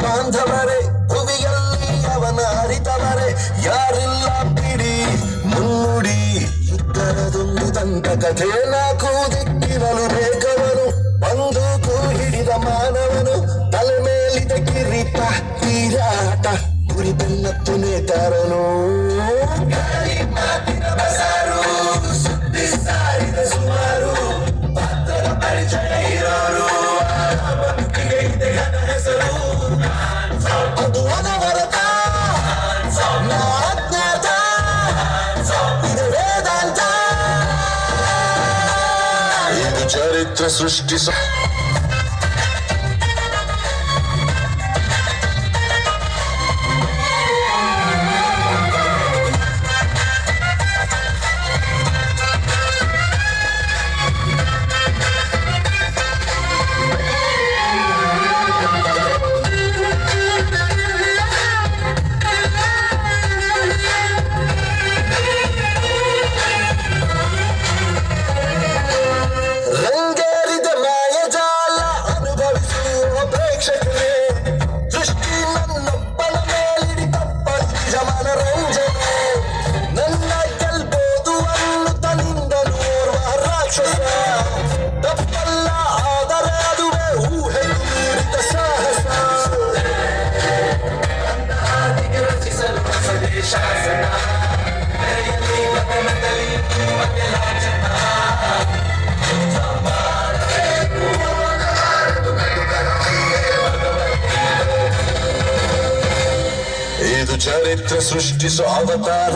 ಬಾಂಧವರೇ ಭುವಿಯಲ್ಲಿ ಅವನ ಅರಿತವರೇ ಯಾರಿಲ್ಲ ಬಿಡಿ ಮುನ್ನುಡಿ ಯುದ್ಧದೊಂದು ದಂತ ಕಥೆ ನಾಲ್ಕು ದಿಕ್ಕಿನಲು ಬೇಕವನು ಬಂದೂಕು ಹಿಡಿದ ಮಾನವನು ತಲೆ ಮೇಲಿದ ಕಿರೀಟ ತೀರಾಟ ಗುರಿ ಬೆನ್ನತ್ತು ನೇತಾರನು ಸುದ್ದಿ ಸಾರಿದ ಸುಮಾರು ಪಾತ್ರ ಪರಿಚಯ ಇರೋರು ಹೆಸರು ಅದು ಅನವರತ ಅಜ್ಞಾತ ಇದು ವೇದಾಂತ ಇದು ಚರಿತ್ರೆ ಸೃಷ್ಟಿಸ ಇದು ಚರಿತ್ರೆ ಸೃಷ್ಟಿಸೋ ಅವತಾರ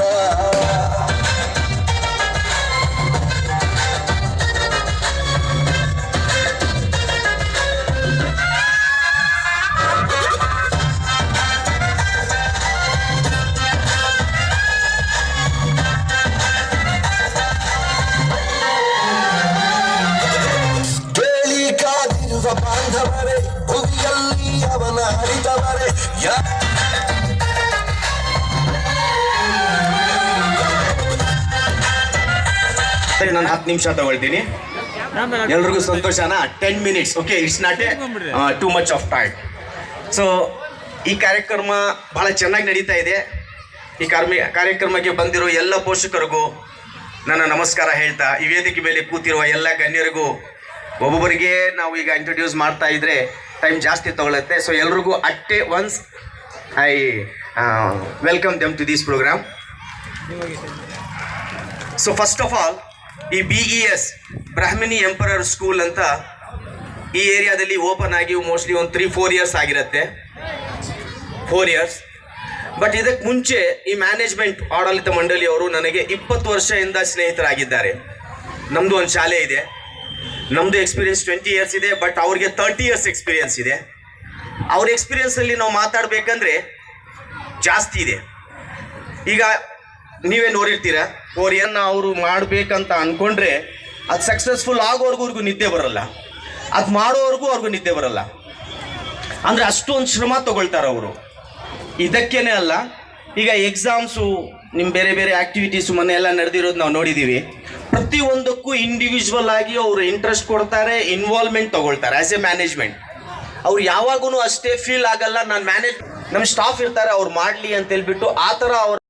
ಬಾಂಧವರೇ ಭುವಿಯಲ್ಲಿ ಅವನ ಅರಿತವರೇ ಸರಿ, ನಾನು 10 ನಿಮಿಷ ತಗೊಳ್ತೀನಿ. ಎಲ್ರಿಗೂ ಸಂತೋಷನಾ? 10 minutes. Okay, it's not A too much of time. So ಈ ಕಾರ್ಯಕ್ರಮ ಬಹಳ ಚೆನ್ನಾಗಿ ನಡೀತಾ ಇದೆ. ಈ ಕಾರ್ಯಕ್ರಮಕ್ಕೆ ಬಂದಿರೋ ಎಲ್ಲ ಪೋಷಕರಿಗೂ ನನ್ನ ನಮಸ್ಕಾರ ಹೇಳ್ತಾ, ಈ ವೇದಿಕೆ ಮೇಲೆ ಕೂತಿರುವ ಎಲ್ಲ ಗಣ್ಯರಿಗೂ ಒಬ್ಬೊಬ್ಬರಿಗೆ ನಾವು ಈಗ ಇಂಟ್ರೊಡ್ಯೂಸ್ ಮಾಡ್ತಾ ಇದ್ರೆ ಟೈಮ್ ಜಾಸ್ತಿ ತಗೊಳುತ್ತೆ. ಸೊ ಎಲ್ರಿಗೂ ಅಟ್ಟೆ once I welcome them to this programme. So first of all, ಈ BES ಬ್ರಾಹ್ಮಿಣಿ ಎಂಪರರ್ ಸ್ಕೂಲ್ ಅಂತ ಈ ಏರಿಯಾದಲ್ಲಿ ಓಪನ್ ಆಗಿ ಮೋಸ್ಟ್ಲಿ ಒಂದು 3-4 ಇಯರ್ಸ್ ಆಗಿರುತ್ತೆ. 4 ಇಯರ್ಸ್. ಬಟ್ ಇದಕ್ಕೆ ಮುಂಚೆ ಈ ಮ್ಯಾನೇಜ್ಮೆಂಟ್ ಆಡಳಿತ ಮಂಡಳಿಯವರು ನನಗೆ 20 ವರ್ಷದಿಂದ ಸ್ನೇಹಿತರಾಗಿದ್ದಾರೆ. ನಮ್ಮದು ಒಂದು ಶಾಲೆ ಇದೆ. ನಮ್ಮದು ಎಕ್ಸ್ಪೀರಿಯನ್ಸ್ 20 ಇಯರ್ಸ್ ಇದೆ. ಬಟ್ ಅವ್ರಿಗೆ 30 ಇಯರ್ಸ್ ಎಕ್ಸ್ಪೀರಿಯನ್ಸ್ ಇದೆ. ಅವ್ರ ಎಕ್ಸ್ಪೀರಿಯನ್ಸಲ್ಲಿ ನಾವು ಮಾತಾಡಬೇಕಂದ್ರೆ ಜಾಸ್ತಿ ಇದೆ. ಈಗ ನೀವೇ ನೋಡಿರ್ತೀರ, 4 ಇಯರ್ನ ಅವರು ಮಾಡಬೇಕಂತ ಅಂದ್ಕೊಂಡ್ರೆ ಅದು ಸಕ್ಸಸ್ಫುಲ್ ಆಗೋರ್ಗೂ ನಿದ್ದೆ ಬರಲ್ಲ, ಅದು ಮಾಡೋರ್ಗೂ ಅವ್ರಿಗೂ ನಿದ್ದೆ ಬರಲ್ಲ. ಅಂದರೆ ಅಷ್ಟೊಂದು ಶ್ರಮ ತಗೊಳ್ತಾರೆ ಅವರು. ಇದಕ್ಕೇನೆ ಅಲ್ಲ, ಈಗ ಎಕ್ಸಾಮ್ಸು, ನಿಮ್ಮ ಬೇರೆ ಬೇರೆ ಆ್ಯಕ್ಟಿವಿಟೀಸು ಮೊನ್ನೆ ಎಲ್ಲ ನಡೆದಿರೋದು ನಾವು ನೋಡಿದ್ದೀವಿ. ಪ್ರತಿಯೊಂದಕ್ಕೂ ಇಂಡಿವಿಜುವಲ್ ಆಗಿ ಅವರು ಇಂಟ್ರೆಸ್ಟ್ ಕೊಡ್ತಾರೆ, ಇನ್ವಾಲ್ವ್ಮೆಂಟ್ ತಗೊಳ್ತಾರೆ ಆ್ಯಸ್ ಎ ಮ್ಯಾನೇಜ್ಮೆಂಟ್. ಅವ್ರು ಯಾವಾಗೂ ಅಷ್ಟೇ ಫೀಲ್ ಆಗಲ್ಲ, ನಾನು ನಮ್ಮ ಸ್ಟಾಫ್ ಇರ್ತಾರೆ ಅವ್ರು ಮಾಡಲಿ ಅಂತ ಹೇಳ್ಬಿಟ್ಟು ಆ ಥರ ಅವ್ರು